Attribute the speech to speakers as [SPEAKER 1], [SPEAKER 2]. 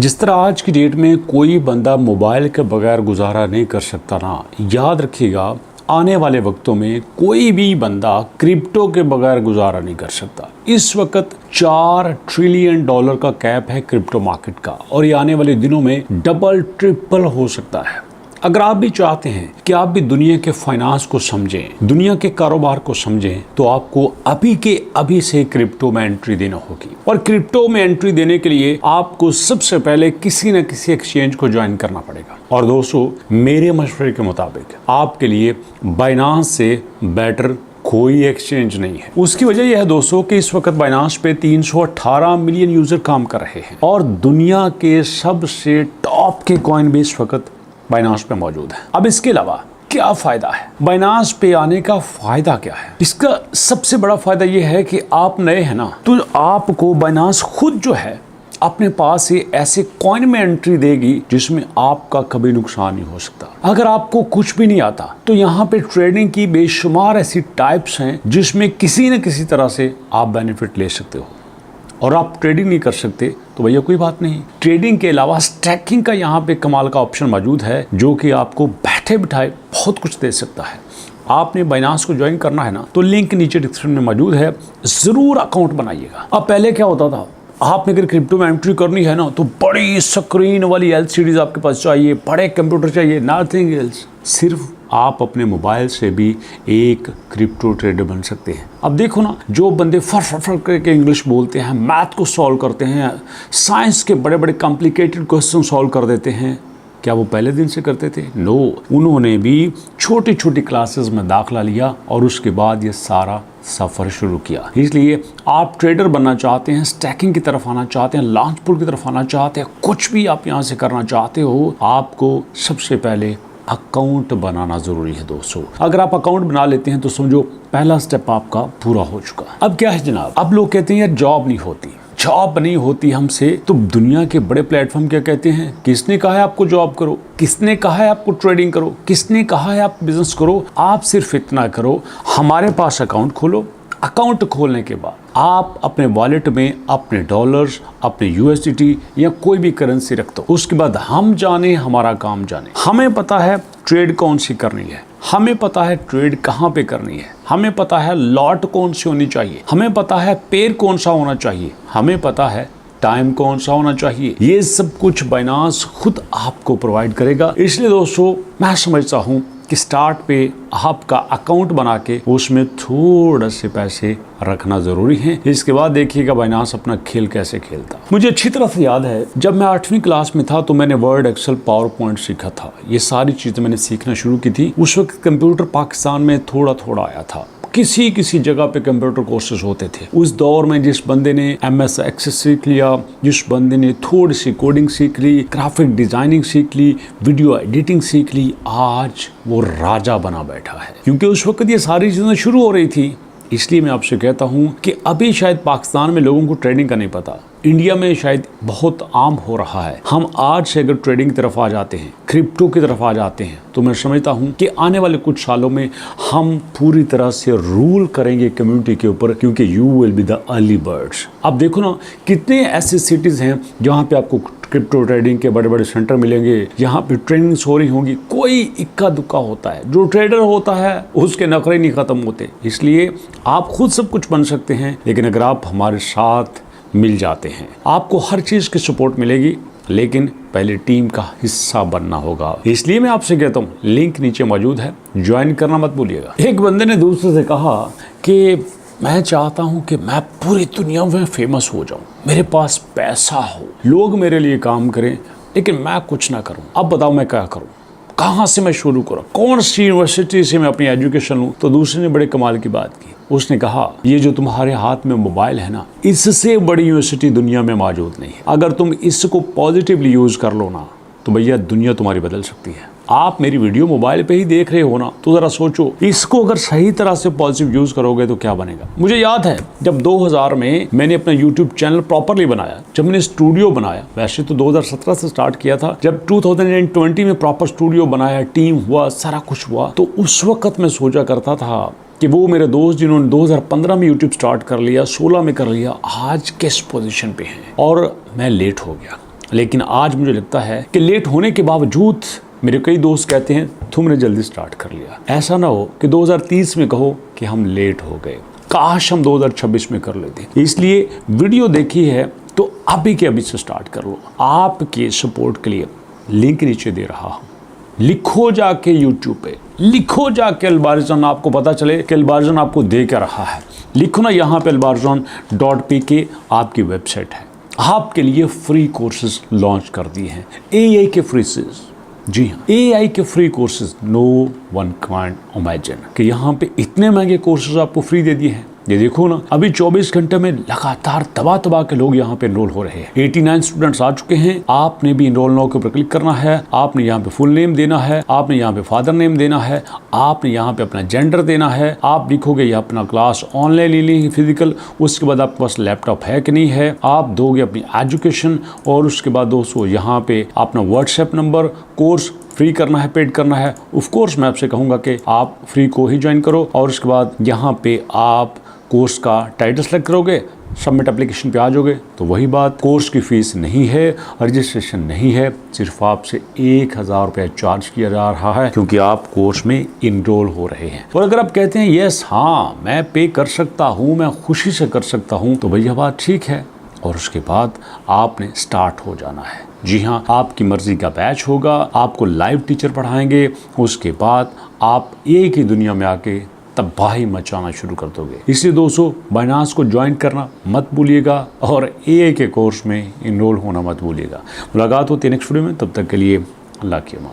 [SPEAKER 1] जिस तरह आज की डेट में कोई बंदा मोबाइल के बगैर गुजारा नहीं कर सकता ना, याद रखिएगा आने वाले वक्तों में कोई भी बंदा क्रिप्टो के बगैर गुजारा नहीं कर सकता। इस वक्त $4 ट्रिलियन का कैप है क्रिप्टो मार्केट का और ये आने वाले दिनों में डबल ट्रिपल हो सकता है। अगर आप भी चाहते हैं कि आप भी दुनिया के फाइनेंस को समझें, दुनिया के कारोबार को समझें, तो आपको अभी के अभी से क्रिप्टो में एंट्री देना होगी। और क्रिप्टो में एंट्री देने के लिए आपको सबसे पहले किसी न किसी एक्सचेंज को ज्वाइन करना पड़ेगा। और दोस्तों, मेरे मशवरे के मुताबिक आपके लिए बाइनांस से बेटर कोई एक्सचेंज नहीं है। उसकी वजह यह है दोस्तों कि इस वक्त बाइनांस पे 318 मिलियन यूजर काम कर रहे हैं और दुनिया के सबसे टॉप के कॉइन भी इस वक्त बाइनांस पे मौजूद है। अब इसके अलावा क्या फायदा है बाइनांस पे आने का? फायदा क्या है इसका? सबसे बड़ा फायदा यह है कि आप नए हैं ना, तो आपको बाइनांस खुद जो है अपने पास से ऐसे कॉइन में एंट्री देगी जिसमें आपका कभी नुकसान नहीं हो सकता। अगर आपको कुछ भी नहीं आता तो यहाँ पे ट्रेडिंग की बेशुमार ऐसी टाइप्स हैं जिसमें किसी न किसी तरह से आप बेनिफिट ले सकते हो। और आप ट्रेडिंग नहीं कर सकते तो भैया कोई बात नहीं, ट्रेडिंग के अलावा स्टैकिंग का यहाँ पे कमाल का ऑप्शन मौजूद है जो कि आपको बैठे बिठाए बहुत कुछ दे सकता है। आपने बाइनांस को ज्वाइन करना है ना, तो लिंक नीचे डिस्क्रिप्शन में मौजूद है, जरूर अकाउंट बनाइएगा। अब पहले क्या होता था, आपने अगर क्रिप्टो में एंट्री करनी है ना तो बड़ी स्क्रीन वाली LCDs आपके पास चाहिए, बड़े कंप्यूटर चाहिए, नथिंग एल्स। सिर्फ आप अपने मोबाइल से भी एक क्रिप्टो ट्रेडर बन सकते हैं। अब देखो ना, जो बंदे फर करके इंग्लिश बोलते हैं, मैथ को सॉल्व करते हैं, साइंस के बड़े बड़े कॉम्प्लिकेटेड क्वेश्चन सॉल्व कर देते हैं, क्या वो पहले दिन से करते थे? नो, उन्होंने भी छोटी छोटी क्लासेस में दाखिला लिया और उसके बाद ये सारा सफ़र शुरू किया। इसलिए आप ट्रेडर बनना चाहते हैं, स्टैकिंग की तरफ आना चाहते हैं, लॉन्च पूल की तरफ आना चाहते हैं, कुछ भी आप यहाँ से करना चाहते हो, आपको सबसे पहले अकाउंट बनाना जरूरी है दोस्तों। अगर आप अकाउंट बना लेते हैं तो समझो पहला स्टेप आपका पूरा हो चुका। अब क्या है जनाब, अब लोग कहते हैं यार जॉब नहीं होती हमसे, तो दुनिया के बड़े प्लेटफॉर्म क्या कहते हैं, किसने कहा है आपको जॉब करो, किसने कहा है आपको ट्रेडिंग करो, किसने कहा है आप बिजनेस करो? आप सिर्फ इतना करो, हमारे पास अकाउंट खोलो। अकाउंट खोलने के बाद आप अपने वॉलेट में अपने डॉलर्स, अपने USDT या कोई भी करेंसी रख दो। उसके बाद हम जाने हमारा काम जाने, हमें पता है ट्रेड कौन सी करनी है, हमें पता है ट्रेड कहाँ पे करनी है, हमें पता है लॉट कौन सी होनी चाहिए, हमें पता है पेयर कौन सा होना चाहिए, हमें पता है टाइम कौन सा होना चाहिए। ये सब कुछ बाइनांस खुद आपको प्रोवाइड करेगा। इसलिए दोस्तों, मैं समझता हूँ कि स्टार्ट पे आपका अकाउंट बना के उसमें थोड़ा से पैसे रखना जरूरी है। इसके बाद देखिएगा बाइनांस अपना खेल कैसे खेलता। मुझे अच्छी तरह से याद है जब मैं 8वीं क्लास में था तो मैंने वर्ड, एक्सेल, पावर पॉइंट सीखा था। ये सारी चीजें मैंने सीखना शुरू की थी। उस वक्त कंप्यूटर पाकिस्तान में थोड़ा थोड़ा आया था, किसी जगह पे कंप्यूटर कोर्सेज होते थे। उस दौर में जिस बंदे ने MS एक्सेस सीख लिया, जिस बंदे ने थोड़ी सी कोडिंग सीख ली, ग्राफिक डिजाइनिंग सीख ली, वीडियो एडिटिंग सीख ली, आज वो राजा बना बैठा है। क्योंकि उस वक्त ये सारी चीजें शुरू हो रही थी। इसलिए मैं आपसे कहता हूँ कि अभी शायद पाकिस्तान में लोगों को ट्रेडिंग का नहीं पता, इंडिया में शायद बहुत आम हो रहा है। हम आज से अगर ट्रेडिंग की तरफ आ जाते हैं, क्रिप्टो की तरफ आ जाते हैं, तो मैं समझता हूं कि आने वाले कुछ सालों में हम पूरी तरह से रूल करेंगे कम्युनिटी के ऊपर, क्योंकि you will be the early birds. अब देखो ना, कितने ऐसे सिटीज हैं जहां पे आपको क्रिप्टो ट्रेडिंग के बड़े बड़े सेंटर मिलेंगे, यहाँ पे ट्रेनिंग्स हो रही होंगी। कोई इक्का दुक्का होता है, जो ट्रेडर होता है उसके नखरे नहीं खत्म होते। इसलिए आप खुद सब कुछ बन सकते हैं, लेकिन अगर आप हमारे साथ मिल जाते हैं, आपको हर चीज की सपोर्ट मिलेगी, लेकिन पहले टीम का हिस्सा बनना होगा। इसलिए मैं आपसे कहता हूँ, लिंक नीचे मौजूद है, ज्वाइन करना मत भूलिएगा। एक बंदे ने दूसरे से कहा कि मैं चाहता हूँ कि मैं पूरी दुनिया में फेमस हो जाऊँ, मेरे पास पैसा हो, लोग मेरे लिए काम करें, लेकिन मैं कुछ ना करूँ। अब बताओ मैं क्या करूँ, कहाँ से मैं शुरू करूँ, कौन सी यूनिवर्सिटी से मैं अपनी एजुकेशन लूँ? तो दूसरे ने बड़े कमाल की बात की। उसने कहा, ये जो तुम्हारे हाथ में मोबाइल है ना, इससे बड़ी यूनिवर्सिटी दुनिया में मौजूद नहीं है। अगर तुम इसको पॉजिटिवली यूज कर लो ना, तो भैया दुनिया तुम्हारी बदल सकती है। आप मेरी वीडियो मोबाइल पे ही देख रहे हो ना, तो जरा सोचो, इसको अगर सही तरह से पॉजिटिव यूज करोगे तो क्या बनेगा। मुझे याद है जब 2000 में मैंने अपना YouTube चैनल प्रॉपरली बनाया, जब मैंने स्टूडियो बनाया, वैसे तो 2017 से स्टार्ट किया था, जब 2020 में प्रॉपर स्टूडियो बनाया, टीम हुआ, सारा कुछ हुआ, तो उस वक्त मैं सोचा करता था कि वो मेरे दोस्त जिन्होंने 2015 में YouTube स्टार्ट कर लिया, 16 में कर लिया, आज किस पोजीशन पे हैं। और मैं लेट हो गया। लेकिन आज मुझे लगता है कि लेट होने के बावजूद मेरे कई दोस्त कहते हैं तुमने जल्दी स्टार्ट कर लिया। ऐसा ना हो कि 2030 में कहो कि हम लेट हो गए, काश हम 2026 में कर लेते। इसलिए वीडियो देखी है तो अभी के अभी से स्टार्ट कर लो। आपके सपोर्ट के लिए लिंक नीचे दे रहा हूँ, लिखो जाके यूट्यूब पे, लिखो जाके अलबारिजन, आपको पता चले कि अलबारिजन आपको दे क्या रहा है। लिखो ना यहाँ पे albarzon.pk आपकी वेबसाइट है, आपके लिए फ्री कोर्सेज लॉन्च कर दिए हैं, एआई के फ्री कोर्सेज। जी हाँ, एआई के free courses, no one can imagine कि यहाँ पे इतने महंगे कोर्सेज आपको फ्री दे दिए हैं। ये देखो ना, अभी 24 घंटे में लगातार तबाह के लोग यहाँ पे इनरोल हो रहे हैं। 89 स्टूडेंट्स आ चुके हैं। आपने भी इनरोल नाउ के ऊपर क्लिक करना है। आपने यहाँ पे फुल नेम देना है, आपने यहाँ पे फादर नेम देना है, आपने यहाँ पे अपना जेंडर देना है। आप लिखोगे ये अपना क्लास ऑनलाइन ले ली फिजिकल, उसके बाद आपके पास लैपटॉप है कि नहीं है, आप दोगे अपनी एजुकेशन, और उसके बाद दोस्तों यहाँ पे अपना व्हाट्सएप नंबर, कोर्स फ्री करना है, पेड करना है। ऑफ कोर्स मैं आपसे कहूँगा कि आप फ्री को ही ज्वाइन करो, और उसके बाद यहाँ पे आप कोर्स का टाइटल सेलेक्ट करोगे, सबमिट एप्लीकेशन पे आ जाओगे। तो वही बात, कोर्स की फीस नहीं है, रजिस्ट्रेशन नहीं है, सिर्फ आपसे 1000 रुपया चार्ज किया जा रहा है क्योंकि आप कोर्स में इनरोल हो रहे हैं। और अगर आप कहते हैं यस हाँ मैं पे कर सकता हूँ, मैं खुशी से कर सकता हूँ, तो भैया बात ठीक है। और उसके बाद आपने स्टार्ट हो जाना है। जी हाँ, आपकी मर्जी का बैच होगा, आपको लाइव टीचर पढ़ाएंगे, उसके बाद आप एक ही दुनिया में आके तबाही मचाना शुरू कर दोगे। इसलिए दोस्तों बाइनांस को ज्वाइन करना मत भूलिएगा, और एआई के कोर्स में इनरोल होना मत भूलिएगा। मुलाकात होती है नेक्स्ट वीडियो में, तब तक के लिए अल्लाह की अमान।